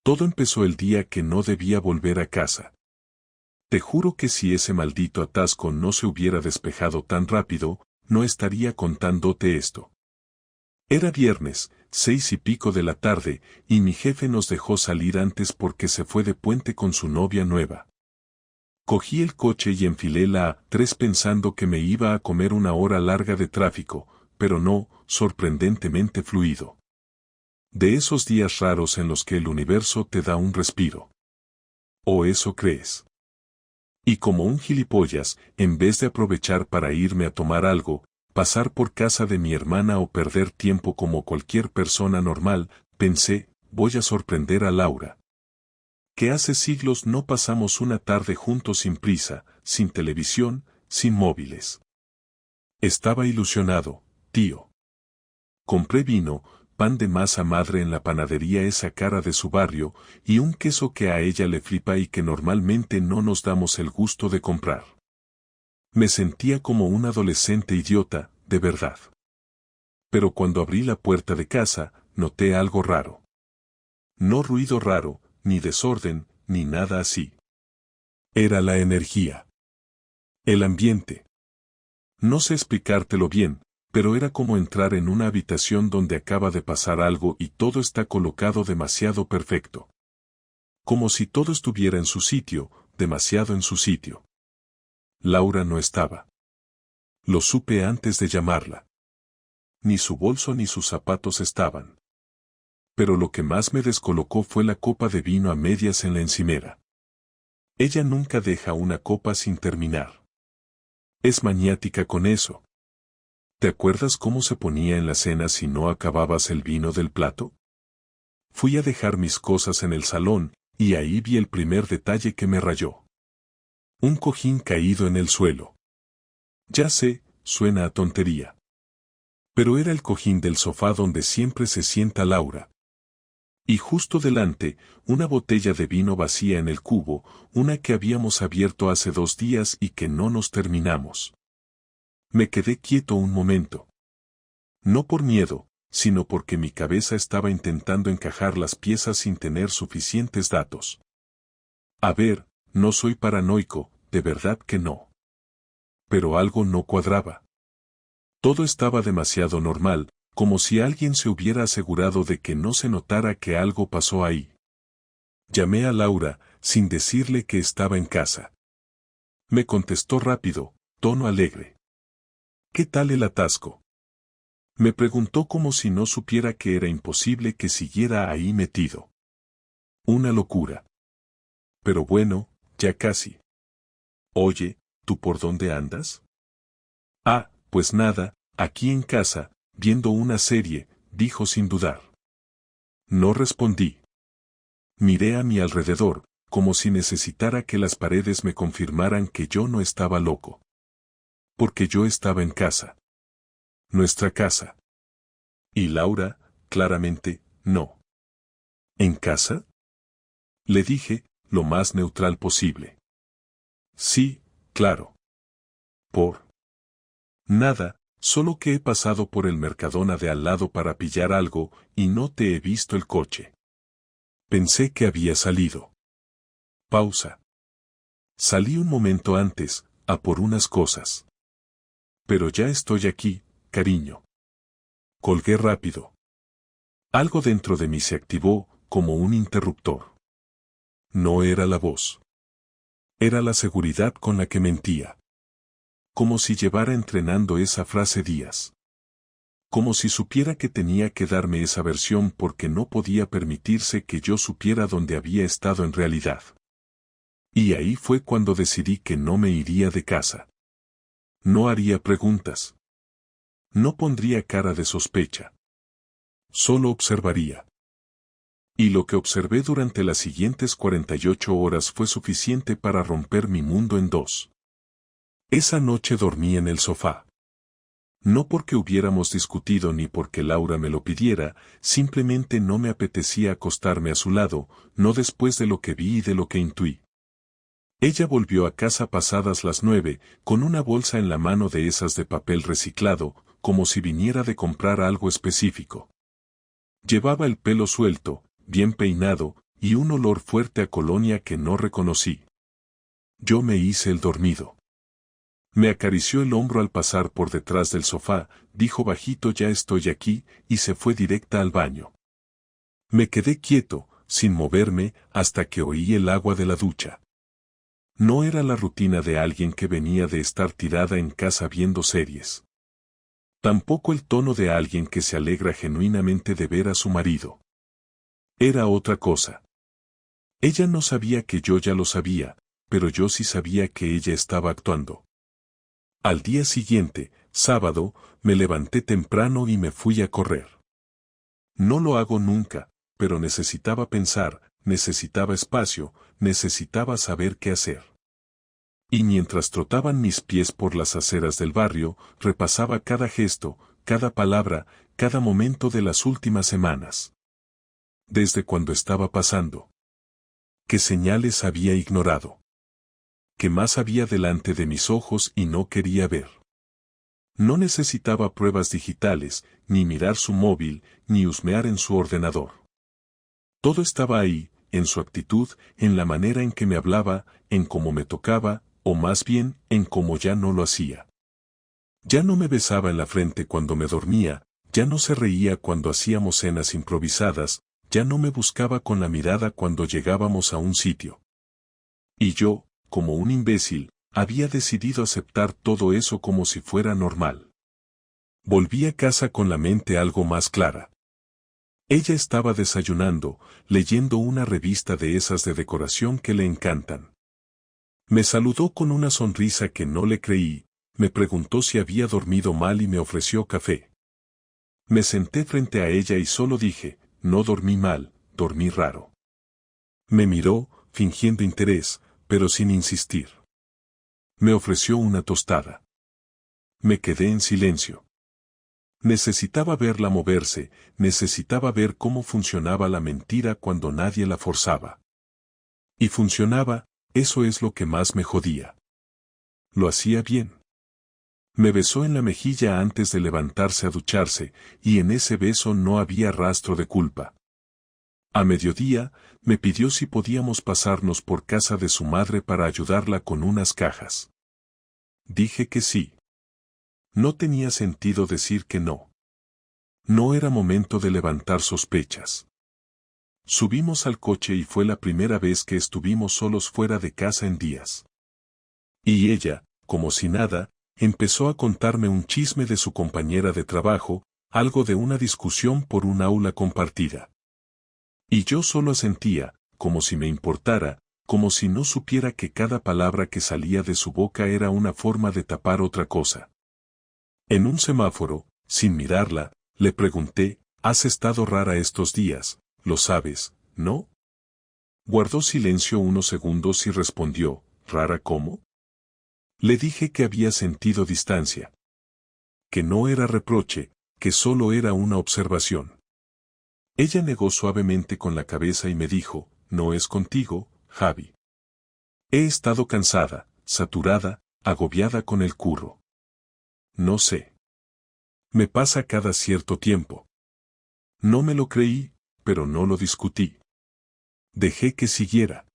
Todo empezó el día que no debía volver a casa. Te juro que si ese maldito atasco no se hubiera despejado tan rápido, no estaría contándote esto. Era viernes, 6:00 de la tarde, y mi jefe nos dejó salir antes porque se fue de puente con su novia nueva. Cogí el coche y enfilé la A3 pensando que me iba a comer una hora larga de tráfico, pero no, sorprendentemente fluido. De esos días raros en los que el universo te da un respiro. ¿O eso crees? Y como un gilipollas, en vez de aprovechar para irme a tomar algo, pasar por casa de mi hermana o perder tiempo como cualquier persona normal, pensé, voy a sorprender a Laura. Que hace siglos no pasamos una tarde juntos sin prisa, sin televisión, sin móviles. Estaba ilusionado, tío. Compré vino, pan de masa madre en la panadería esa cara de su barrio, y un queso que a ella le flipa y que normalmente no nos damos el gusto de comprar. Me sentía como un adolescente idiota, de verdad. Pero cuando abrí la puerta de casa, noté algo raro. No ruido raro, ni desorden, ni nada así. Era la energía. El ambiente. No sé explicártelo bien, pero era como entrar en una habitación donde acaba de pasar algo y todo está colocado demasiado perfecto. Como si todo estuviera en su sitio, demasiado en su sitio. Laura no estaba. Lo supe antes de llamarla. Ni su bolso ni sus zapatos estaban. Pero lo que más me descolocó fue la copa de vino a medias en la encimera. Ella nunca deja una copa sin terminar. Es maniática con eso. ¿Te acuerdas cómo se ponía en la cena si no acababas el vino del plato? Fui a dejar mis cosas en el salón, y ahí vi el primer detalle que me rayó. Un cojín caído en el suelo. Ya sé, suena a tontería. Pero era el cojín del sofá donde siempre se sienta Laura. Y justo delante, una botella de vino vacía en el cubo, una que habíamos abierto hace 2 días y que no nos terminamos. Me quedé quieto un momento. No por miedo, sino porque mi cabeza estaba intentando encajar las piezas sin tener suficientes datos. A ver, no soy paranoico, de verdad que no. Pero algo no cuadraba. Todo estaba demasiado normal, como si alguien se hubiera asegurado de que no se notara que algo pasó ahí. Llamé a Laura, sin decirle que estaba en casa. Me contestó rápido, tono alegre. ¿Qué tal el atasco? Me preguntó como si no supiera que era imposible que siguiera ahí metido. Una locura. Pero bueno, ya casi. Oye, ¿tú por dónde andas? Ah, pues nada, aquí en casa, viendo una serie, dijo sin dudar. No respondí. Miré a mi alrededor, como si necesitara que las paredes me confirmaran que yo no estaba loco. Porque yo estaba en casa. Nuestra casa. Y Laura, claramente, no. ¿En casa? Le dije, lo más neutral posible. Sí, claro. Por nada, solo que he pasado por el Mercadona de al lado para pillar algo, y no te he visto el coche. Pensé que había salido. Pausa. Salí un momento antes, a por unas cosas. Pero ya estoy aquí, cariño. Colgué rápido. Algo dentro de mí se activó, como un interruptor. No era la voz. Era la seguridad con la que mentía. Como si llevara entrenando esa frase días. Como si supiera que tenía que darme esa versión porque no podía permitirse que yo supiera dónde había estado en realidad. Y ahí fue cuando decidí que no me iría de casa. No haría preguntas. No pondría cara de sospecha. Solo observaría. Y lo que observé durante las siguientes 48 horas fue suficiente para romper mi mundo en 2. Esa noche dormí en el sofá. No porque hubiéramos discutido ni porque Laura me lo pidiera, simplemente no me apetecía acostarme a su lado, no después de lo que vi y de lo que intuí. Ella volvió a casa pasadas las 9, con una bolsa en la mano de esas de papel reciclado, como si viniera de comprar algo específico. Llevaba el pelo suelto, bien peinado, y un olor fuerte a colonia que no reconocí. Yo me hice el dormido. Me acarició el hombro al pasar por detrás del sofá, dijo bajito ya estoy aquí, y se fue directa al baño. Me quedé quieto, sin moverme, hasta que oí el agua de la ducha. No era la rutina de alguien que venía de estar tirada en casa viendo series. Tampoco el tono de alguien que se alegra genuinamente de ver a su marido. Era otra cosa. Ella no sabía que yo ya lo sabía, pero yo sí sabía que ella estaba actuando. Al día siguiente, sábado, me levanté temprano y me fui a correr. No lo hago nunca, pero necesitaba pensar, necesitaba espacio, necesitaba saber qué hacer. Y mientras trotaban mis pies por las aceras del barrio, repasaba cada gesto, cada palabra, cada momento de las últimas semanas. Desde cuando estaba pasando. ¿Qué señales había ignorado? ¿Qué más había delante de mis ojos y no quería ver? No necesitaba pruebas digitales, ni mirar su móvil, ni husmear en su ordenador. Todo estaba ahí, en su actitud, en la manera en que me hablaba, en cómo me tocaba, o más bien, en cómo ya no lo hacía. Ya no me besaba en la frente cuando me dormía, ya no se reía cuando hacíamos cenas improvisadas, ya no me buscaba con la mirada cuando llegábamos a un sitio. Y yo, como un imbécil, había decidido aceptar todo eso como si fuera normal. Volví a casa con la mente algo más clara. Ella estaba desayunando, leyendo una revista de esas de decoración que le encantan. Me saludó con una sonrisa que no le creí, me preguntó si había dormido mal y me ofreció café. Me senté frente a ella y solo dije, no dormí mal, dormí raro. Me miró, fingiendo interés, pero sin insistir. Me ofreció una tostada. Me quedé en silencio. Necesitaba verla moverse, necesitaba ver cómo funcionaba la mentira cuando nadie la forzaba. Y funcionaba, eso es lo que más me jodía. Lo hacía bien. Me besó en la mejilla antes de levantarse a ducharse, y en ese beso no había rastro de culpa. A mediodía, me pidió si podíamos pasarnos por casa de su madre para ayudarla con unas cajas. Dije que sí. No tenía sentido decir que no. No era momento de levantar sospechas. Subimos al coche y fue la primera vez que estuvimos solos fuera de casa en días. Y ella, como si nada, empezó a contarme un chisme de su compañera de trabajo, algo de una discusión por un aula compartida. Y yo solo asentía, como si me importara, como si no supiera que cada palabra que salía de su boca era una forma de tapar otra cosa. En un semáforo, sin mirarla, le pregunté, ¿has estado rara estos días? Lo sabes, ¿no? Guardó silencio unos segundos y respondió, ¿rara cómo? Le dije que había sentido distancia. Que no era reproche, que solo era una observación. Ella negó suavemente con la cabeza y me dijo, no es contigo, Javi. He estado cansada, saturada, agobiada con el curro. No sé. Me pasa cada cierto tiempo. No me lo creí, pero no lo discutí. Dejé que siguiera.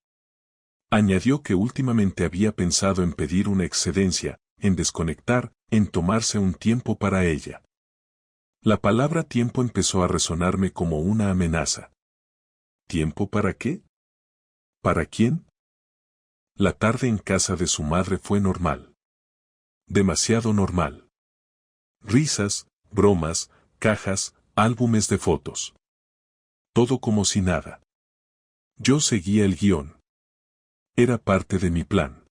Añadió que últimamente había pensado en pedir una excedencia, en desconectar, en tomarse un tiempo para ella. La palabra tiempo empezó a resonarme como una amenaza. ¿Tiempo para qué? ¿Para quién? La tarde en casa de su madre fue normal. Demasiado normal. Risas, bromas, cajas, álbumes de fotos. Todo como si nada. Yo seguía el guión. Era parte de mi plan.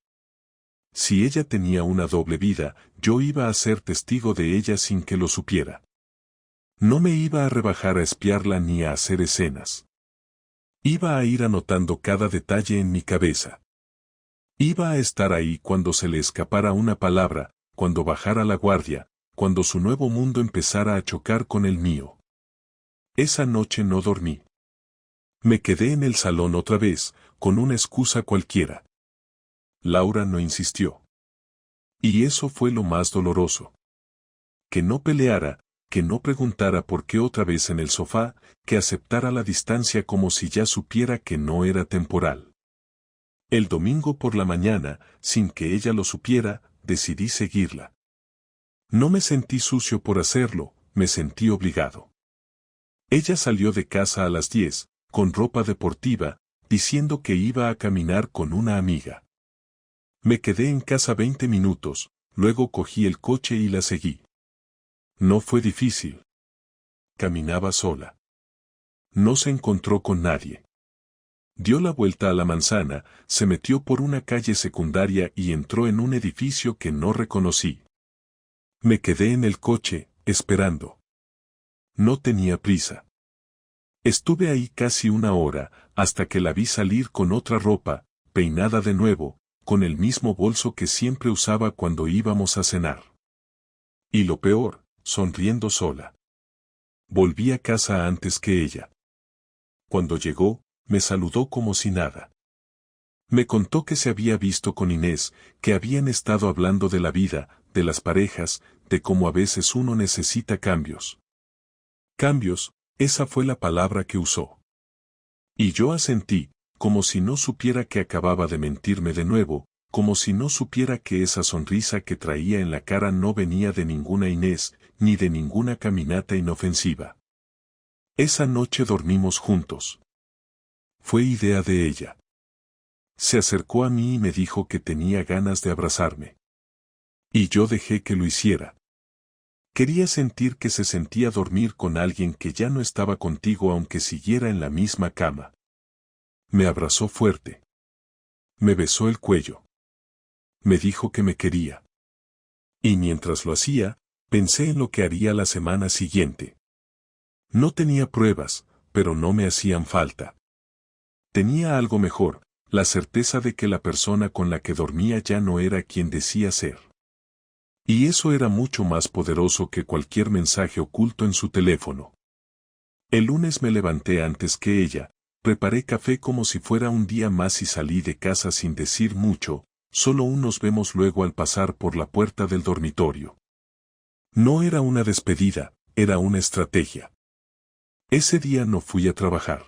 Si ella tenía una doble vida, yo iba a ser testigo de ella sin que lo supiera. No me iba a rebajar a espiarla ni a hacer escenas. Iba a ir anotando cada detalle en mi cabeza. Iba a estar ahí cuando se le escapara una palabra, cuando bajara la guardia, cuando su nuevo mundo empezara a chocar con el mío. Esa noche no dormí. Me quedé en el salón otra vez, con una excusa cualquiera. Laura no insistió. Y eso fue lo más doloroso. Que no peleara, que no preguntara por qué otra vez en el sofá, que aceptara la distancia como si ya supiera que no era temporal. El domingo por la mañana, sin que ella lo supiera, decidí seguirla. No me sentí sucio por hacerlo, me sentí obligado. Ella salió de casa a las 10, con ropa deportiva, diciendo que iba a caminar con una amiga. Me quedé en casa 20 minutos, luego cogí el coche y la seguí. No fue difícil. Caminaba sola. No se encontró con nadie. Dio la vuelta a la manzana, se metió por una calle secundaria y entró en un edificio que no reconocí. Me quedé en el coche, esperando. No tenía prisa. Estuve ahí casi una hora, hasta que la vi salir con otra ropa, peinada de nuevo, con el mismo bolso que siempre usaba cuando íbamos a cenar. Y lo peor, sonriendo sola. Volví a casa antes que ella. Cuando llegó, me saludó como si nada. Me contó que se había visto con Inés, que habían estado hablando de la vida, de las parejas, de cómo a veces uno necesita cambios. Cambios, esa fue la palabra que usó. Y yo asentí, como si no supiera que acababa de mentirme de nuevo, como si no supiera que esa sonrisa que traía en la cara no venía de ninguna Inés, ni de ninguna caminata inofensiva. Esa noche dormimos juntos. Fue idea de ella. Se acercó a mí y me dijo que tenía ganas de abrazarme. Y yo dejé que lo hiciera. Quería sentir que se sentía dormir con alguien que ya no estaba contigo aunque siguiera en la misma cama. Me abrazó fuerte. Me besó el cuello. Me dijo que me quería. Y mientras lo hacía, pensé en lo que haría la semana siguiente. No tenía pruebas, pero no me hacían falta. Tenía algo mejor, la certeza de que la persona con la que dormía ya no era quien decía ser. Y eso era mucho más poderoso que cualquier mensaje oculto en su teléfono. El lunes me levanté antes que ella, preparé café como si fuera un día más y salí de casa sin decir mucho, solo nos vemos luego al pasar por la puerta del dormitorio. No era una despedida, era una estrategia. Ese día no fui a trabajar.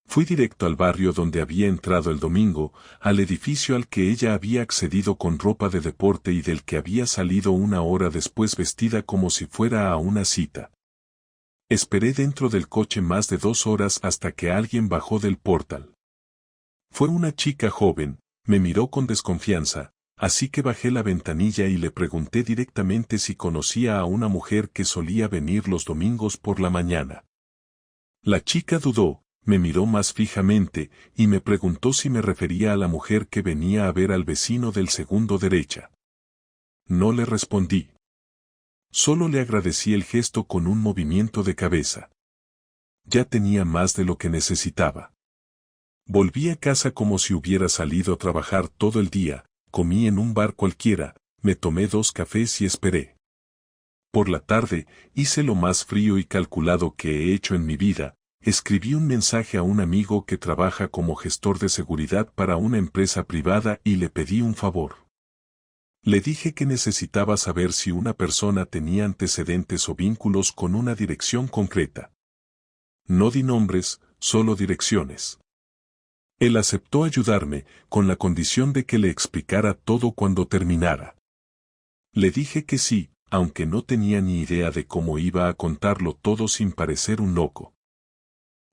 Fui directo al barrio donde había entrado el domingo, al edificio al que ella había accedido con ropa de deporte y del que había salido una hora después vestida como si fuera a una cita. Esperé dentro del coche más de 2 horas hasta que alguien bajó del portal. Fue una chica joven, me miró con desconfianza, así que bajé la ventanilla y le pregunté directamente si conocía a una mujer que solía venir los domingos por la mañana. La chica dudó, me miró más fijamente, y me preguntó si me refería a la mujer que venía a ver al vecino del segundo derecha. No le respondí. Solo le agradecí el gesto con un movimiento de cabeza. Ya tenía más de lo que necesitaba. Volví a casa como si hubiera salido a trabajar todo el día, comí en un bar cualquiera, me tomé 2 cafés y esperé. Por la tarde, hice lo más frío y calculado que he hecho en mi vida. Escribí un mensaje a un amigo que trabaja como gestor de seguridad para una empresa privada y le pedí un favor. Le dije que necesitaba saber si una persona tenía antecedentes o vínculos con una dirección concreta. No di nombres, solo direcciones. Él aceptó ayudarme, con la condición de que le explicara todo cuando terminara. Le dije que sí, aunque no tenía ni idea de cómo iba a contarlo todo sin parecer un loco.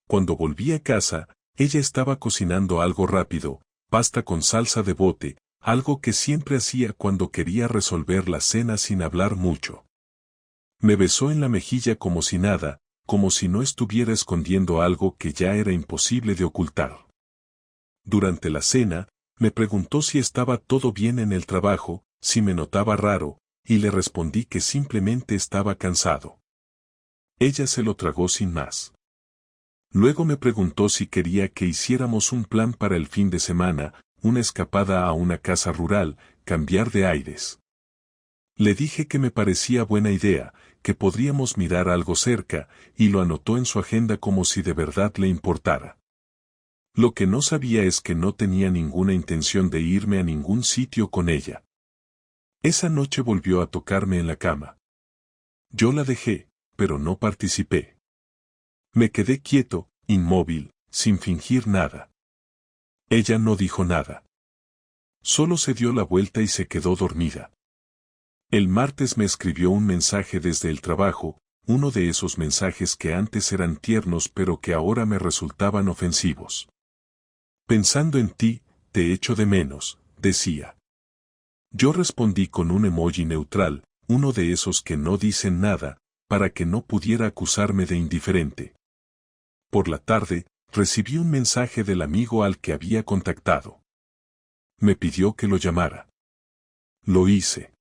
Cuando volví a casa, ella estaba cocinando algo rápido, pasta con salsa de bote, algo que siempre hacía cuando quería resolver la cena sin hablar mucho. Me besó en la mejilla como si nada, como si no estuviera escondiendo algo que ya era imposible de ocultar. Durante la cena, me preguntó si estaba todo bien en el trabajo, si me notaba raro, y le respondí que simplemente estaba cansado. Ella se lo tragó sin más. Luego me preguntó si quería que hiciéramos un plan para el fin de semana, una escapada a una casa rural, cambiar de aires. Le dije que me parecía buena idea, que podríamos mirar algo cerca, y lo anotó en su agenda como si de verdad le importara. Lo que no sabía es que no tenía ninguna intención de irme a ningún sitio con ella. Esa noche volvió a tocarme en la cama. Yo la dejé, pero no participé. Me quedé quieto, inmóvil, sin fingir nada. Ella no dijo nada. Solo se dio la vuelta y se quedó dormida. El martes me escribió un mensaje desde el trabajo, uno de esos mensajes que antes eran tiernos pero que ahora me resultaban ofensivos. Pensando en ti, te echo de menos, decía. Yo respondí con un emoji neutral, uno de esos que no dicen nada, para que no pudiera acusarme de indiferente. Por la tarde, recibí un mensaje del amigo al que había contactado. Me pidió que lo llamara. Lo hice.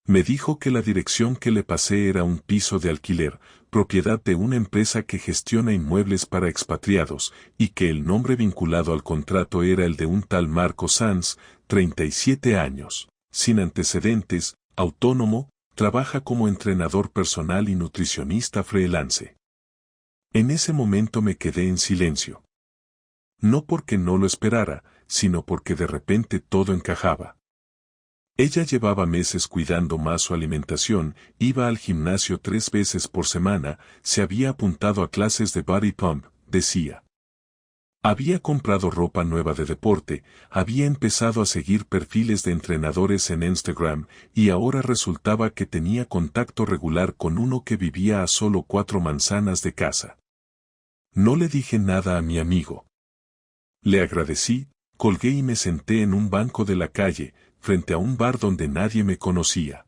Me dijo que la dirección que le pasé era un piso de alquiler, propiedad de una empresa que gestiona inmuebles para expatriados, y que el nombre vinculado al contrato era el de un tal Marco Sanz, 37 años, sin antecedentes, autónomo, trabaja como entrenador personal y nutricionista freelance. En ese momento me quedé en silencio. No porque no lo esperara, sino porque de repente todo encajaba. Ella llevaba meses cuidando más su alimentación, iba al gimnasio 3 veces por semana, se había apuntado a clases de body pump, decía. Había comprado ropa nueva de deporte, había empezado a seguir perfiles de entrenadores en Instagram, y ahora resultaba que tenía contacto regular con uno que vivía a solo 4 manzanas de casa. No le dije nada a mi amigo. Le agradecí, colgué y me senté en un banco de la calle, frente a un bar donde nadie me conocía.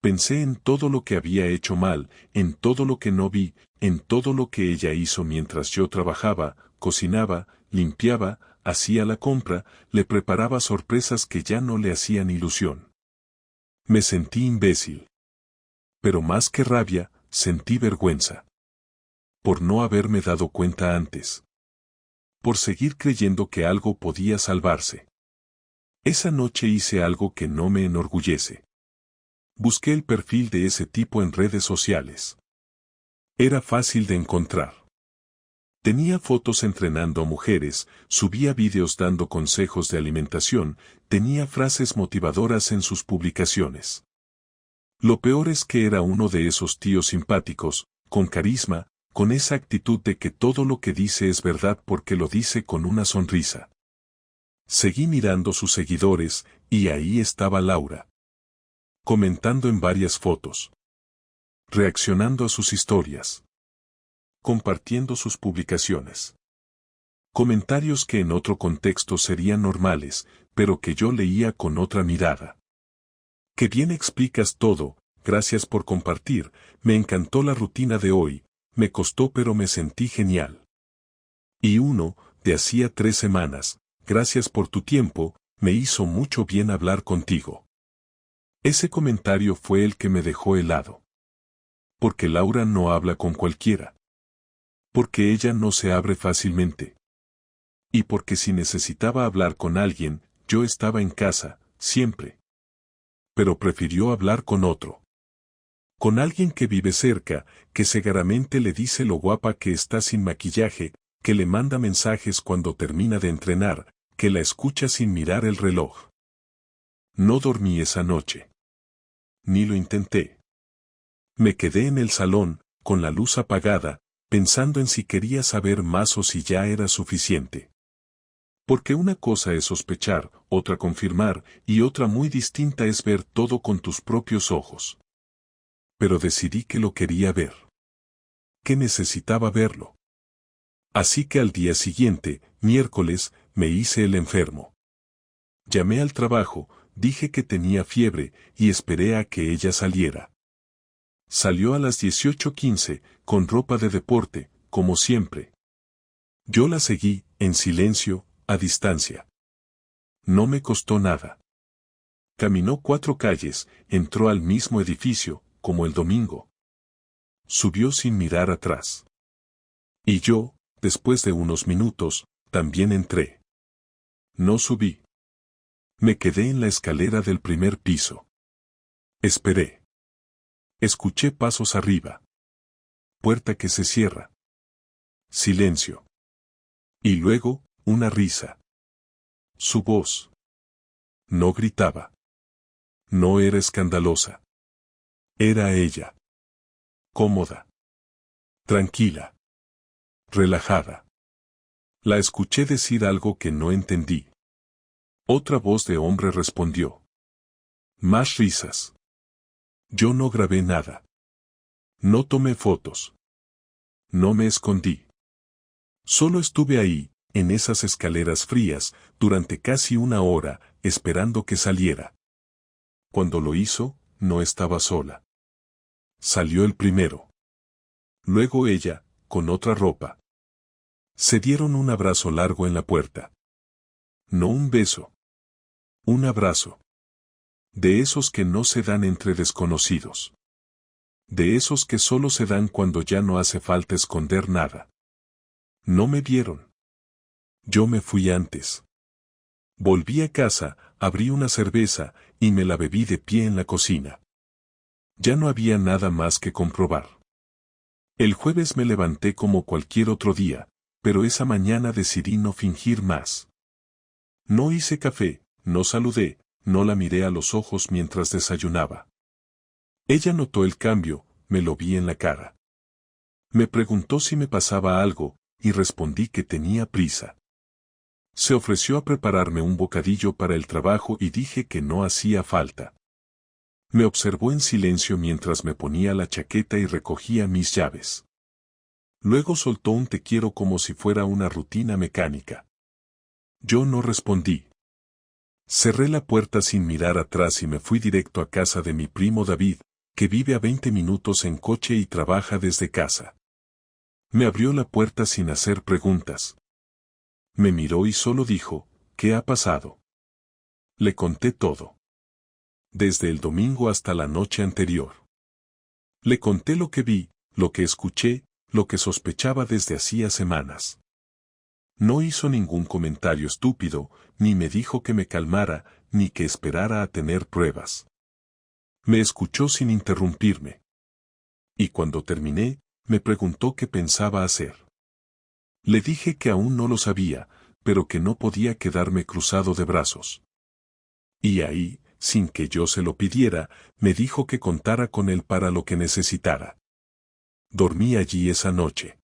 Pensé en todo lo que había hecho mal, en todo lo que no vi, en todo lo que ella hizo mientras yo trabajaba, cocinaba, limpiaba, hacía la compra, le preparaba sorpresas que ya no le hacían ilusión. Me sentí imbécil. Pero más que rabia, sentí vergüenza. Por no haberme dado cuenta antes. Por seguir creyendo que algo podía salvarse. Esa noche hice algo que no me enorgullece. Busqué el perfil de ese tipo en redes sociales. Era fácil de encontrar. Tenía fotos entrenando a mujeres, subía vídeos dando consejos de alimentación, tenía frases motivadoras en sus publicaciones. Lo peor es que era uno de esos tíos simpáticos, con carisma, con esa actitud de que todo lo que dice es verdad porque lo dice con una sonrisa. Seguí mirando sus seguidores, y ahí estaba Laura. Comentando en varias fotos. Reaccionando a sus historias. Compartiendo sus publicaciones. Comentarios que en otro contexto serían normales, pero que yo leía con otra mirada. Qué bien explicas todo, gracias por compartir, me encantó la rutina de hoy, me costó pero me sentí genial. Y uno, de hacía 3 semanas, gracias por tu tiempo, me hizo mucho bien hablar contigo. Ese comentario fue el que me dejó helado. Porque Laura no habla con cualquiera. Porque ella no se abre fácilmente. Y porque si necesitaba hablar con alguien, yo estaba en casa, siempre. Pero prefirió hablar con otro. Con alguien que vive cerca, que seguramente le dice lo guapa que está sin maquillaje, que le manda mensajes cuando termina de entrenar, que la escucha sin mirar el reloj. No dormí esa noche. Ni lo intenté. Me quedé en el salón, con la luz apagada, pensando en si quería saber más o si ya era suficiente. Porque una cosa es sospechar, otra confirmar, y otra muy distinta es ver todo con tus propios ojos. Pero decidí que lo quería ver. Que necesitaba verlo. Así que al día siguiente, miércoles, me hice el enfermo. Llamé al trabajo, dije que tenía fiebre, y esperé a que ella saliera. Salió a las 18:15, con ropa de deporte, como siempre. Yo la seguí, en silencio, a distancia. No me costó nada. Caminó 4 calles, entró al mismo edificio, como el domingo. Subió sin mirar atrás. Y yo, después de unos minutos, también entré. No subí. Me quedé en la escalera del primer piso. Esperé. Escuché pasos arriba. Puerta que se cierra. Silencio. Y luego, una risa. Su voz. No gritaba. No era escandalosa. Era ella. Cómoda. Tranquila. Relajada. La escuché decir algo que no entendí. Otra voz de hombre respondió. Más risas. Yo no grabé nada. No tomé fotos. No me escondí. Solo estuve ahí, en esas escaleras frías, durante casi una hora, esperando que saliera. Cuando lo hizo, no estaba sola. Salió el primero. Luego ella, con otra ropa. Se dieron un abrazo largo en la puerta. No un beso. Un abrazo. De esos que no se dan entre desconocidos. De esos que solo se dan cuando ya no hace falta esconder nada. No me vieron. Yo me fui antes. Volví a casa, abrí una cerveza, y me la bebí de pie en la cocina. Ya no había nada más que comprobar. El jueves me levanté como cualquier otro día, pero esa mañana decidí no fingir más. No hice café, no saludé, no la miré a los ojos mientras desayunaba. Ella notó el cambio, me lo vi en la cara. Me preguntó si me pasaba algo, y respondí que tenía prisa. Se ofreció a prepararme un bocadillo para el trabajo y dije que no hacía falta. Me observó en silencio mientras me ponía la chaqueta y recogía mis llaves. Luego soltó un te quiero como si fuera una rutina mecánica. Yo no respondí. Cerré la puerta sin mirar atrás y me fui directo a casa de mi primo David, que vive a 20 minutos en coche y trabaja desde casa. Me abrió la puerta sin hacer preguntas. Me miró y solo dijo, ¿qué ha pasado? Le conté todo. Desde el domingo hasta la noche anterior. Le conté lo que vi, lo que escuché, lo que sospechaba desde hacía semanas. No hizo ningún comentario estúpido, ni me dijo que me calmara, ni que esperara a tener pruebas. Me escuchó sin interrumpirme. Y cuando terminé, me preguntó qué pensaba hacer. Le dije que aún no lo sabía, pero que no podía quedarme cruzado de brazos. Y ahí, sin que yo se lo pidiera, me dijo que contara con él para lo que necesitara. Dormí allí esa noche.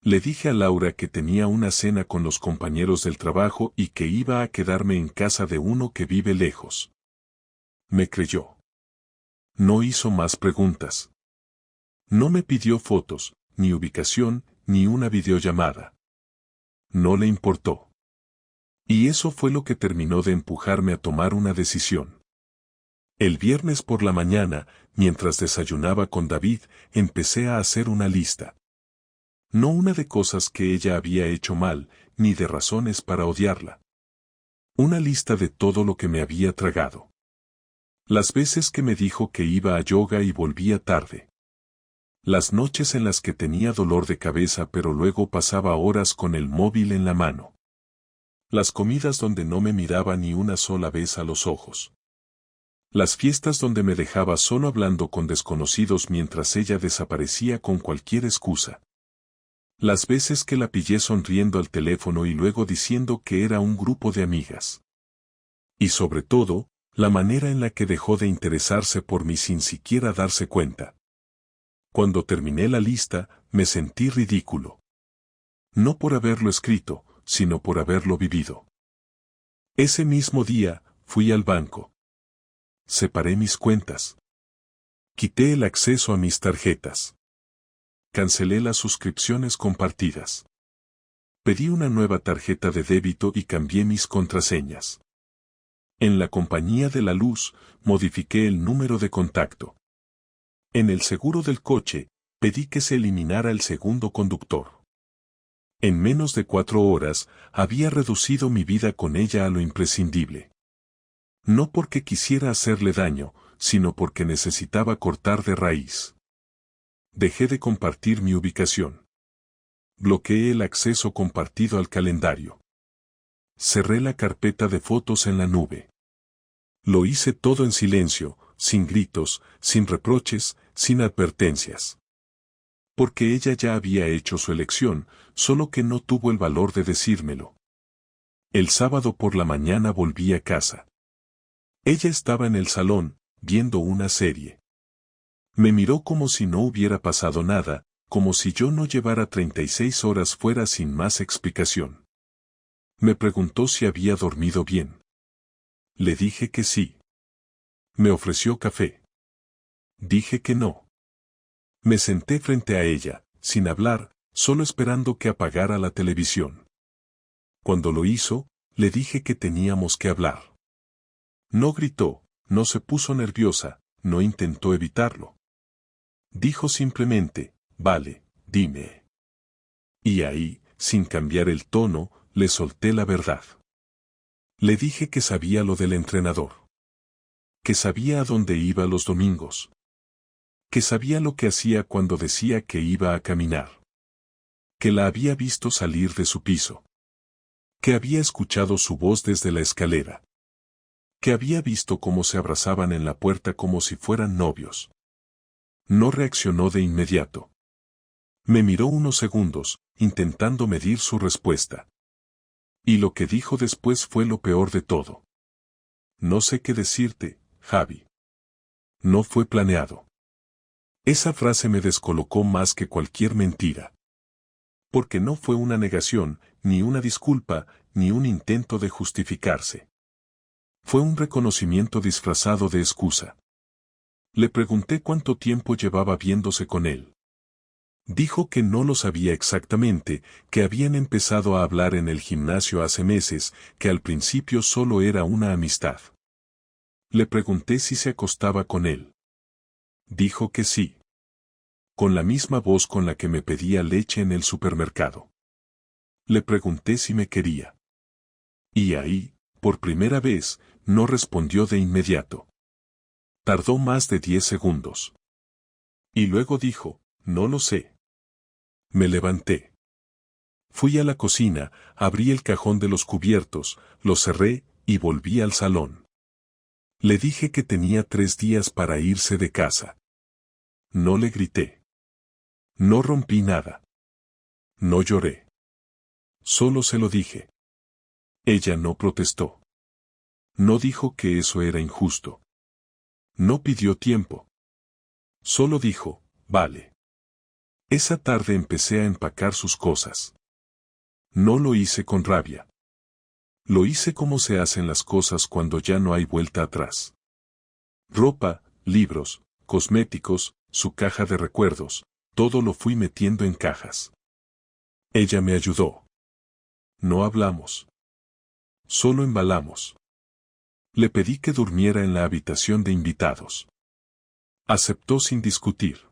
Le dije a Laura que tenía una cena con los compañeros del trabajo y que iba a quedarme en casa de uno que vive lejos. Me creyó. No hizo más preguntas. No me pidió fotos, ni ubicación, ni una videollamada. No le importó. Y eso fue lo que terminó de empujarme a tomar una decisión. El viernes por la mañana, mientras desayunaba con David, empecé a hacer una lista. No una de cosas que ella había hecho mal, ni de razones para odiarla. Una lista de todo lo que me había tragado. Las veces que me dijo que iba a yoga y volvía tarde. Las noches en las que tenía dolor de cabeza pero luego pasaba horas con el móvil en la mano. Las comidas donde no me miraba ni una sola vez a los ojos. Las fiestas donde me dejaba solo hablando con desconocidos mientras ella desaparecía con cualquier excusa. Las veces que la pillé sonriendo al teléfono y luego diciendo que era un grupo de amigas. Y sobre todo, la manera en la que dejó de interesarse por mí sin siquiera darse cuenta. Cuando terminé la lista, me sentí ridículo. No por haberlo escrito, sino por haberlo vivido. Ese mismo día, fui al banco. Separé mis cuentas. Quité el acceso a mis tarjetas. Cancelé las suscripciones compartidas. Pedí una nueva tarjeta de débito y cambié mis contraseñas. En la compañía de la luz, modifiqué el número de contacto. En el seguro del coche, pedí que se eliminara el segundo conductor. En menos de 4 horas, había reducido mi vida con ella a lo imprescindible. No porque quisiera hacerle daño, sino porque necesitaba cortar de raíz. Dejé de compartir mi ubicación. Bloqueé el acceso compartido al calendario. Cerré la carpeta de fotos en la nube. Lo hice todo en silencio, sin gritos, sin reproches, sin advertencias. Porque ella ya había hecho su elección, solo que no tuvo el valor de decírmelo. El sábado por la mañana volví a casa. Ella estaba en el salón, viendo una serie. Me miró como si no hubiera pasado nada, como si yo no llevara 36 horas fuera sin más explicación. Me preguntó si había dormido bien. Le dije que sí. Me ofreció café. Dije que no. Me senté frente a ella, sin hablar, solo esperando que apagara la televisión. Cuando lo hizo, le dije que teníamos que hablar. No gritó, no se puso nerviosa, no intentó evitarlo. Dijo simplemente, vale, dime. Y ahí, sin cambiar el tono, le solté la verdad. Le dije que sabía lo del entrenador. Que sabía a dónde iba los domingos. Que sabía lo que hacía cuando decía que iba a caminar. Que la había visto salir de su piso. Que había escuchado su voz desde la escalera. Que había visto cómo se abrazaban en la puerta como si fueran novios. No reaccionó de inmediato. Me miró unos segundos, intentando medir su respuesta. Y lo que dijo después fue lo peor de todo. No sé qué decirte, Javi. No fue planeado. Esa frase me descolocó más que cualquier mentira. Porque no fue una negación, ni una disculpa, ni un intento de justificarse. Fue un reconocimiento disfrazado de excusa. Le pregunté cuánto tiempo llevaba viéndose con él. Dijo que no lo sabía exactamente, que habían empezado a hablar en el gimnasio hace meses, que al principio solo era una amistad. Le pregunté si se acostaba con él. Dijo que sí. Con la misma voz con la que me pedía leche en el supermercado. Le pregunté si me quería. Y ahí, por primera vez, no respondió de inmediato. Tardó más de 10 segundos. Y luego dijo, no lo sé. Me levanté. Fui a la cocina, abrí el cajón de los cubiertos, lo cerré, y volví al salón. Le dije que tenía 3 días para irse de casa. No le grité. No rompí nada. No lloré. Solo se lo dije. Ella no protestó. No dijo que eso era injusto. No pidió tiempo. Solo dijo, vale. Esa tarde empecé a empacar sus cosas. No lo hice con rabia. Lo hice como se hacen las cosas cuando ya no hay vuelta atrás. Ropa, libros, cosméticos, su caja de recuerdos, todo lo fui metiendo en cajas. Ella me ayudó. No hablamos. Solo embalamos. Le pedí que durmiera en la habitación de invitados. Aceptó sin discutir.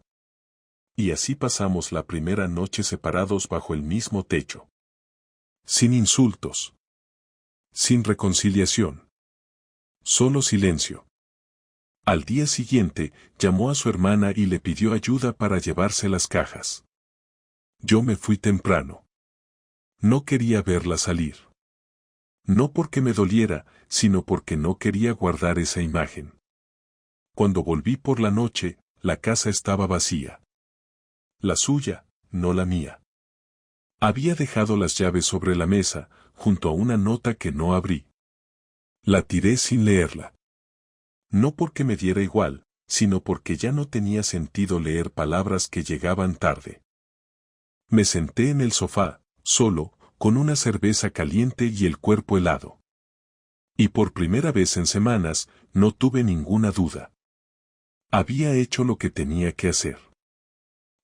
Y así pasamos la primera noche separados bajo el mismo techo. Sin insultos. Sin reconciliación. Solo silencio. Al día siguiente, llamó a su hermana y le pidió ayuda para llevarse las cajas. Yo me fui temprano. No quería verla salir. No porque me doliera, sino porque no quería guardar esa imagen. Cuando volví por la noche, la casa estaba vacía. La suya, no la mía. Había dejado las llaves sobre la mesa, junto a una nota que no abrí. La tiré sin leerla. No porque me diera igual, sino porque ya no tenía sentido leer palabras que llegaban tarde. Me senté en el sofá, solo, con una cerveza caliente y el cuerpo helado. Y por primera vez en semanas, no tuve ninguna duda. Había hecho lo que tenía que hacer.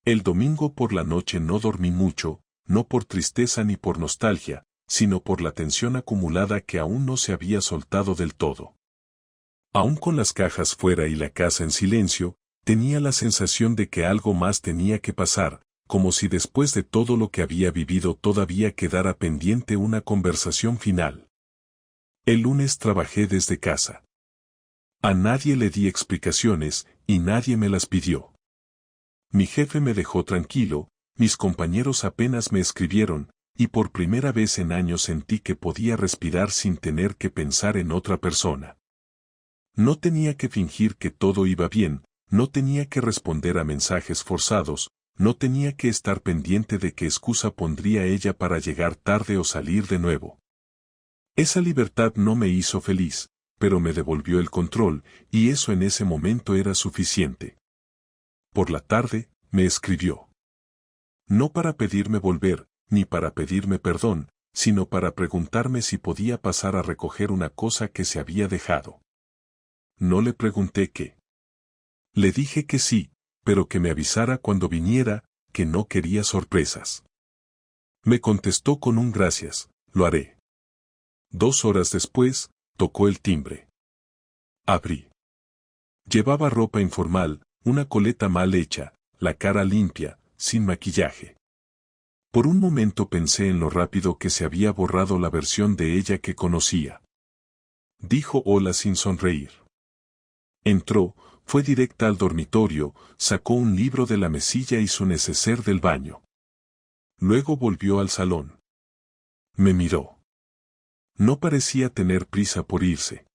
El domingo por la noche no dormí mucho, no por tristeza ni por nostalgia, sino por la tensión acumulada que aún no se había soltado del todo. Aún con las cajas fuera y la casa en silencio, tenía la sensación de que algo más tenía que pasar, como si después de todo lo que había vivido todavía quedara pendiente una conversación final. El lunes trabajé desde casa. A nadie le di explicaciones, y nadie me las pidió. Mi jefe me dejó tranquilo, mis compañeros apenas me escribieron, y por primera vez en años sentí que podía respirar sin tener que pensar en otra persona. No tenía que fingir que todo iba bien, no tenía que responder a mensajes forzados, no tenía que estar pendiente de qué excusa pondría ella para llegar tarde o salir de nuevo. Esa libertad no me hizo feliz, pero me devolvió el control, y eso en ese momento era suficiente. por la tarde, me escribió. No para pedirme volver, ni para pedirme perdón, sino para preguntarme si podía pasar a recoger una cosa que se había dejado. No le pregunté qué. Le dije que sí, pero que me avisara cuando viniera, que no quería sorpresas. Me contestó con un gracias, lo haré. 2 horas después, tocó el timbre. Abrí. Llevaba ropa informal, una coleta mal hecha, la cara limpia, sin maquillaje. Por un momento pensé en lo rápido que se había borrado la versión de ella que conocía. Dijo hola sin sonreír. Entró, fue directa al dormitorio, sacó un libro de la mesilla y su neceser del baño. Luego volvió al salón. Me miró. No parecía tener prisa por irse.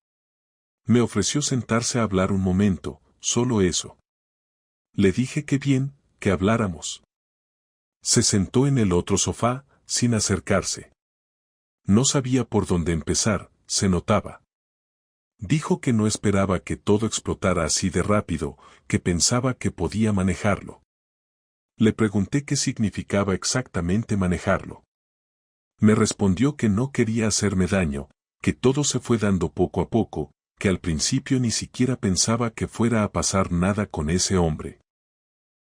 Me ofreció sentarse a hablar un momento, solo eso. Le dije que bien, que habláramos. Se sentó en el otro sofá, sin acercarse. No sabía por dónde empezar, se notaba. Dijo que no esperaba que todo explotara así de rápido, que pensaba que podía manejarlo. Le pregunté qué significaba exactamente manejarlo. Me respondió que no quería hacerme daño, que todo se fue dando poco a poco, que al principio ni siquiera pensaba que fuera a pasar nada con ese hombre.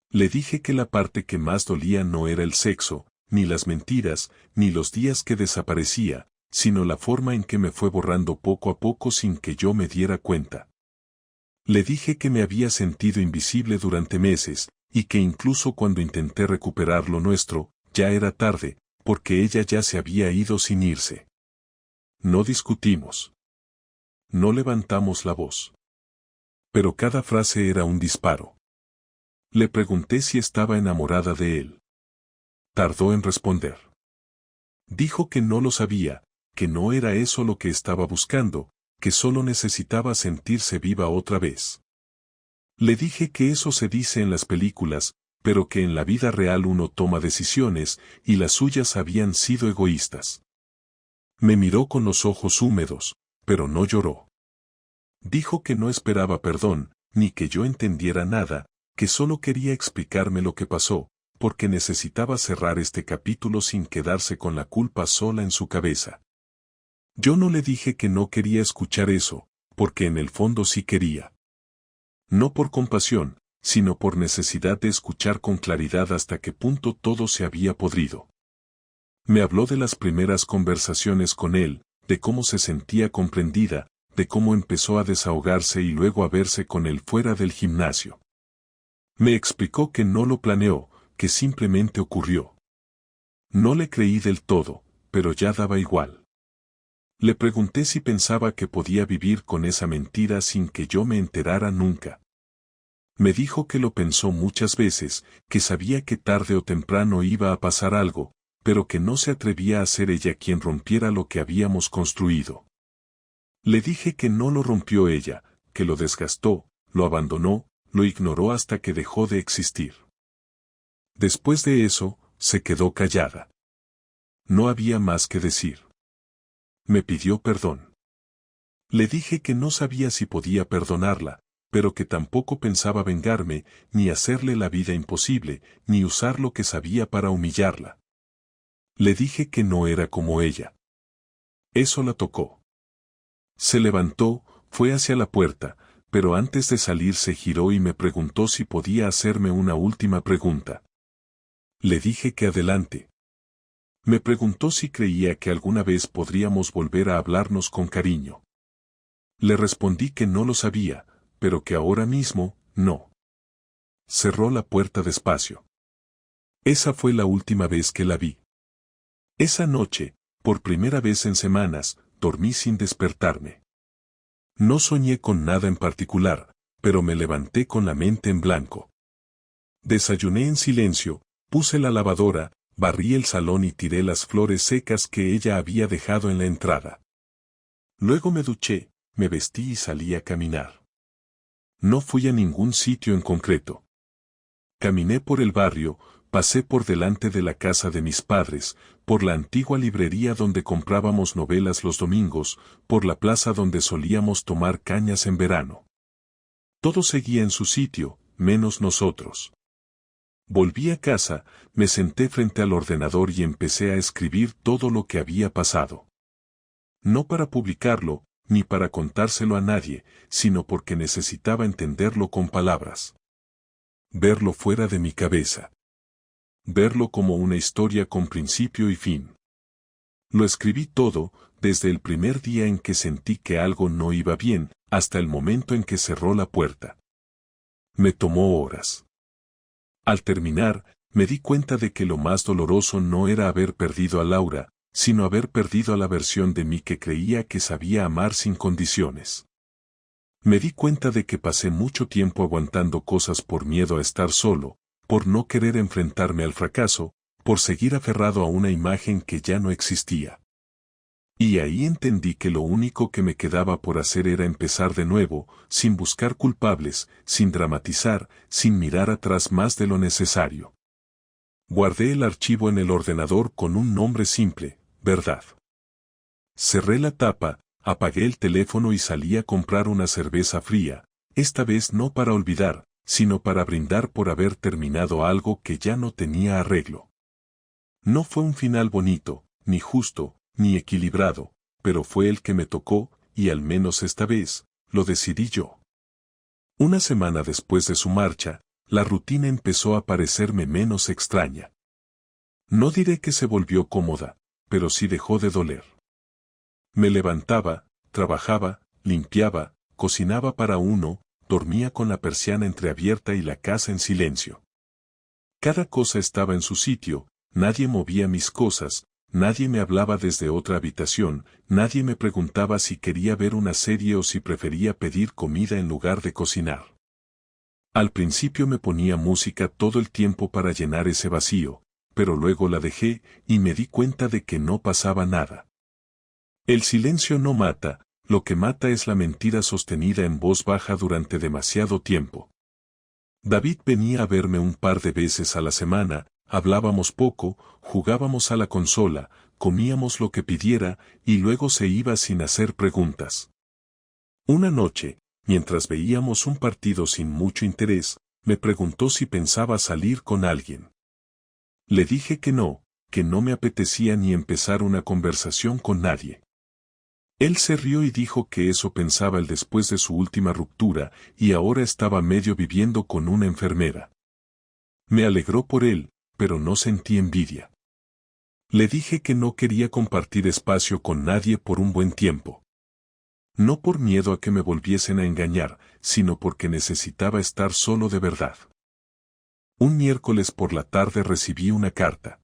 Le dije que la parte que más dolía no era el sexo, ni las mentiras, ni los días que desaparecía, sino la forma en que me fue borrando poco a poco sin que yo me diera cuenta. Le dije que me había sentido invisible durante meses, y que incluso cuando intenté recuperar lo nuestro, ya era tarde, porque ella ya se había ido sin irse. No discutimos. No levantamos la voz. Pero cada frase era un disparo. Le pregunté si estaba enamorada de él. Tardó en responder. Dijo que no lo sabía, que no era eso lo que estaba buscando, que solo necesitaba sentirse viva otra vez. Le dije que eso se dice en las películas, pero que en la vida real uno toma decisiones, y las suyas habían sido egoístas. Me miró con los ojos húmedos, pero no lloró. Dijo que no esperaba perdón, ni que yo entendiera nada, que solo quería explicarme lo que pasó, porque necesitaba cerrar este capítulo sin quedarse con la culpa sola en su cabeza. Yo no le dije que no quería escuchar eso, porque en el fondo sí quería. No por compasión, sino por necesidad de escuchar con claridad hasta qué punto todo se había podrido. Me habló de las primeras conversaciones con él, de cómo se sentía comprendida, de cómo empezó a desahogarse y luego a verse con él fuera del gimnasio. Me explicó que no lo planeó, que simplemente ocurrió. No le creí del todo, pero ya daba igual. Le pregunté si pensaba que podía vivir con esa mentira sin que yo me enterara nunca. Me dijo que lo pensó muchas veces, que sabía que tarde o temprano iba a pasar algo, pero que no se atrevía a ser ella quien rompiera lo que habíamos construido. Le dije que no lo rompió ella, que lo desgastó, lo abandonó, lo ignoró hasta que dejó de existir. Después de eso, se quedó callada. No había más que decir. Me pidió perdón. Le dije que no sabía si podía perdonarla, pero que tampoco pensaba vengarme, ni hacerle la vida imposible, ni usar lo que sabía para humillarla. Le dije que no era como ella. Eso la tocó. Se levantó, fue hacia la puerta, pero antes de salir se giró y me preguntó si podía hacerme una última pregunta. Le dije que adelante. Me preguntó si creía que alguna vez podríamos volver a hablarnos con cariño. Le respondí que no lo sabía, pero que ahora mismo, no. Cerró la puerta despacio. Esa fue la última vez que la vi. Esa noche, por primera vez en semanas, dormí sin despertarme. No soñé con nada en particular, pero me levanté con la mente en blanco. Desayuné en silencio, puse la lavadora, barrí el salón y tiré las flores secas que ella había dejado en la entrada. Luego me duché, me vestí y salí a caminar. No fui a ningún sitio en concreto. Caminé por el barrio, pasé por delante de la casa de mis padres, por la antigua librería donde comprábamos novelas los domingos, por la plaza donde solíamos tomar cañas en verano. Todo seguía en su sitio, menos nosotros. Volví a casa, me senté frente al ordenador y empecé a escribir todo lo que había pasado. No para publicarlo, ni para contárselo a nadie, sino porque necesitaba entenderlo con palabras. Verlo fuera de mi cabeza. Verlo como una historia con principio y fin. Lo escribí todo, desde el primer día en que sentí que algo no iba bien, hasta el momento en que cerró la puerta. Me tomó horas. Al terminar, me di cuenta de que lo más doloroso no era haber perdido a Laura, sino haber perdido a la versión de mí que creía que sabía amar sin condiciones. Me di cuenta de que pasé mucho tiempo aguantando cosas por miedo a estar solo, por no querer enfrentarme al fracaso, por seguir aferrado a una imagen que ya no existía. Y ahí entendí que lo único que me quedaba por hacer era empezar de nuevo, sin buscar culpables, sin dramatizar, sin mirar atrás más de lo necesario. Guardé el archivo en el ordenador con un nombre simple, verdad. Cerré la tapa, apagué el teléfono y salí a comprar una cerveza fría, esta vez no para olvidar, sino para brindar por haber terminado algo que ya no tenía arreglo. No fue un final bonito, ni justo, ni equilibrado, pero fue el que me tocó, y al menos esta vez, lo decidí yo. Una semana después de su marcha, la rutina empezó a parecerme menos extraña. No diré que se volvió cómoda, pero sí dejó de doler. Me levantaba, trabajaba, limpiaba, cocinaba para uno, dormía con la persiana entreabierta y la casa en silencio. Cada cosa estaba en su sitio, nadie movía mis cosas, nadie me hablaba desde otra habitación, nadie me preguntaba si quería ver una serie o si prefería pedir comida en lugar de cocinar. Al principio me ponía música todo el tiempo para llenar ese vacío, pero luego la dejé y me di cuenta de que no pasaba nada. El silencio no mata, lo que mata es la mentira sostenida en voz baja durante demasiado tiempo. David venía a verme un par de veces a la semana, hablábamos poco, jugábamos a la consola, comíamos lo que pidiera y luego se iba sin hacer preguntas. Una noche, mientras veíamos un partido sin mucho interés, me preguntó si pensaba salir con alguien. Le dije que no me apetecía ni empezar una conversación con nadie. Él se rió y dijo que eso pensaba él después de su última ruptura y ahora estaba medio viviendo con una enfermera. Me alegró por él, pero no sentí envidia. Le dije que no quería compartir espacio con nadie por un buen tiempo. No por miedo a que me volviesen a engañar, sino porque necesitaba estar solo de verdad. Un miércoles por la tarde recibí una carta.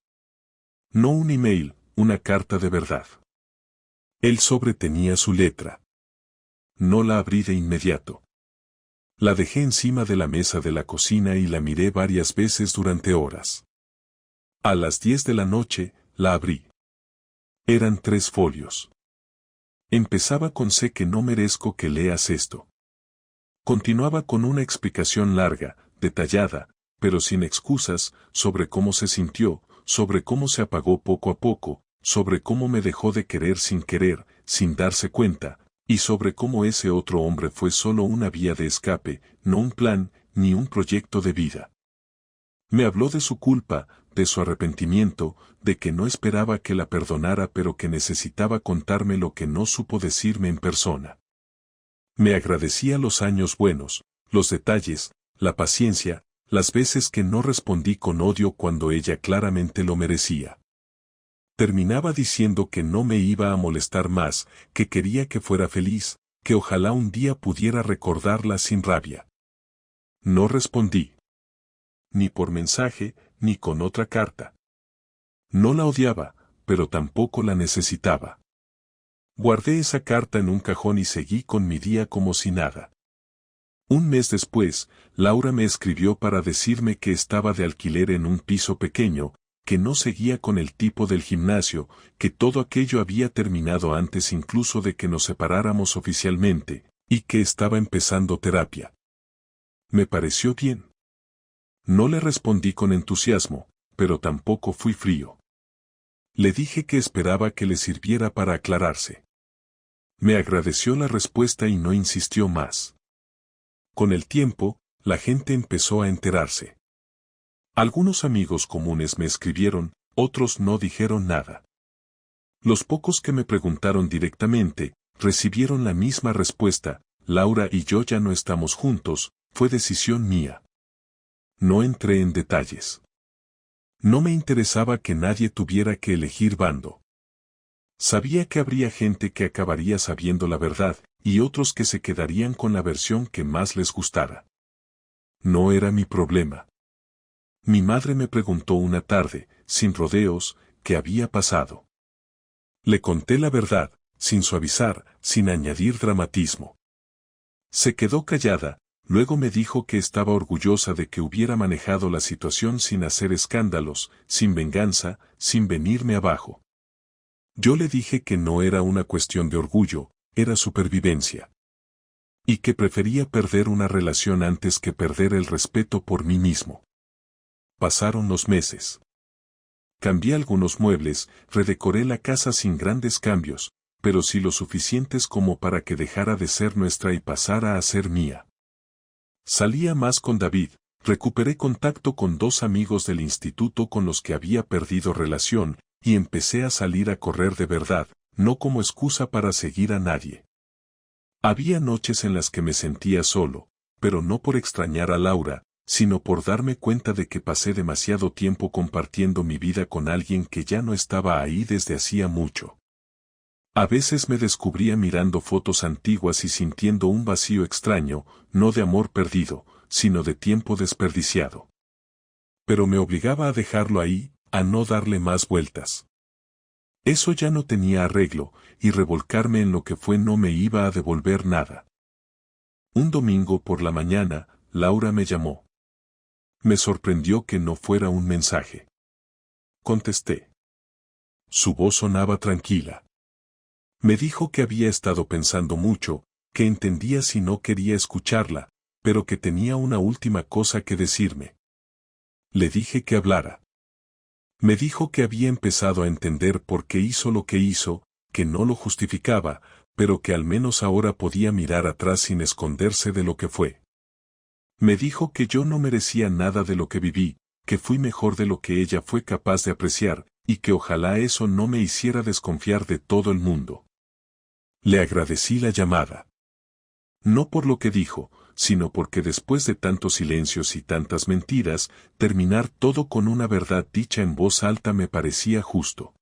No un email, una carta de verdad. El sobre tenía su letra. No la abrí de inmediato. La dejé encima de la mesa de la cocina y la miré varias veces durante horas. A las 10 de la noche, la abrí. Eran 3 folios. Empezaba con sé que no merezco que leas esto. Continuaba con una explicación larga, detallada, pero sin excusas, sobre cómo se sintió, sobre cómo se apagó poco a poco, sobre cómo me dejó de querer, sin darse cuenta, y sobre cómo ese otro hombre fue solo una vía de escape, no un plan, ni un proyecto de vida. Me habló de su culpa, de su arrepentimiento, de que no esperaba que la perdonara pero que necesitaba contarme lo que no supo decirme en persona. Me agradecía los años buenos, los detalles, la paciencia, las veces que no respondí con odio cuando ella claramente lo merecía. Terminaba diciendo que no me iba a molestar más, que quería que fuera feliz, que ojalá un día pudiera recordarla sin rabia. No respondí. Ni por mensaje, ni con otra carta. No la odiaba, pero tampoco la necesitaba. Guardé esa carta en un cajón y seguí con mi día como si nada. Un mes después, Laura me escribió para decirme que estaba de alquiler en un piso pequeño, que no seguía con el tipo del gimnasio, que todo aquello había terminado antes incluso de que nos separáramos oficialmente, y que estaba empezando terapia. Me pareció bien. No le respondí con entusiasmo, pero tampoco fui frío. Le dije que esperaba que le sirviera para aclararse. Me agradeció la respuesta y no insistió más. Con el tiempo, la gente empezó a enterarse. Algunos amigos comunes me escribieron, otros no dijeron nada. Los pocos que me preguntaron directamente, recibieron la misma respuesta: Laura y yo ya no estamos juntos, fue decisión mía. No entré en detalles. No me interesaba que nadie tuviera que elegir bando. Sabía que habría gente que acabaría sabiendo la verdad, y otros que se quedarían con la versión que más les gustara. No era mi problema. Mi madre me preguntó una tarde, sin rodeos, qué había pasado. Le conté la verdad, sin suavizar, sin añadir dramatismo. Se quedó callada, luego me dijo que estaba orgullosa de que hubiera manejado la situación sin hacer escándalos, sin venganza, sin venirme abajo. Yo le dije que no era una cuestión de orgullo, era supervivencia. Y que prefería perder una relación antes que perder el respeto por mí mismo. Pasaron los meses. Cambié algunos muebles, redecoré la casa sin grandes cambios, pero sí lo suficientes como para que dejara de ser nuestra y pasara a ser mía. Salía más con David, recuperé contacto con 2 amigos del instituto con los que había perdido relación, y empecé a salir a correr de verdad, no como excusa para seguir a nadie. Había noches en las que me sentía solo, pero no por extrañar a Laura, sino por darme cuenta de que pasé demasiado tiempo compartiendo mi vida con alguien que ya no estaba ahí desde hacía mucho. A veces me descubría mirando fotos antiguas y sintiendo un vacío extraño, no de amor perdido, sino de tiempo desperdiciado. Pero me obligaba a dejarlo ahí, a no darle más vueltas. Eso ya no tenía arreglo, y revolcarme en lo que fue no me iba a devolver nada. Un domingo por la mañana, Laura me llamó. Me sorprendió que no fuera un mensaje. Contesté. Su voz sonaba tranquila. Me dijo que había estado pensando mucho, que entendía si no quería escucharla, pero que tenía una última cosa que decirme. Le dije que hablara. Me dijo que había empezado a entender por qué hizo lo que hizo, que no lo justificaba, pero que al menos ahora podía mirar atrás sin esconderse de lo que fue. Me dijo que yo no merecía nada de lo que viví, que fui mejor de lo que ella fue capaz de apreciar, y que ojalá eso no me hiciera desconfiar de todo el mundo. Le agradecí la llamada. No por lo que dijo, sino porque después de tantos silencios y tantas mentiras, terminar todo con una verdad dicha en voz alta me parecía justo.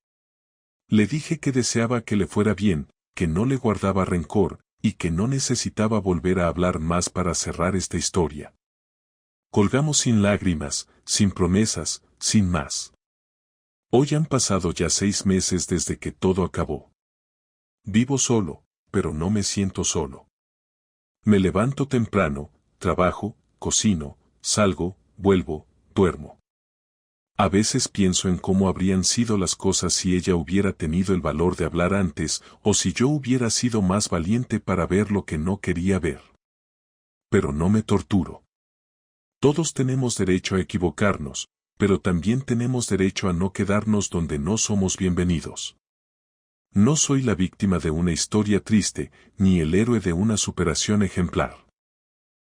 Le dije que deseaba que le fuera bien, que no le guardaba rencor, y que no necesitaba volver a hablar más para cerrar esta historia. Colgamos sin lágrimas, sin promesas, sin más. Hoy han pasado ya 6 meses desde que todo acabó. Vivo solo, pero no me siento solo. Me levanto temprano, trabajo, cocino, salgo, vuelvo, duermo. A veces pienso en cómo habrían sido las cosas si ella hubiera tenido el valor de hablar antes, o si yo hubiera sido más valiente para ver lo que no quería ver. Pero no me torturo. Todos tenemos derecho a equivocarnos, pero también tenemos derecho a no quedarnos donde no somos bienvenidos. No soy la víctima de una historia triste, ni el héroe de una superación ejemplar.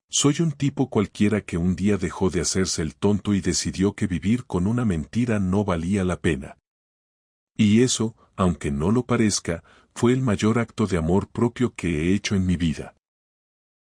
Soy un tipo cualquiera que un día dejó de hacerse el tonto y decidió que vivir con una mentira no valía la pena. Y eso, aunque no lo parezca, fue el mayor acto de amor propio que he hecho en mi vida.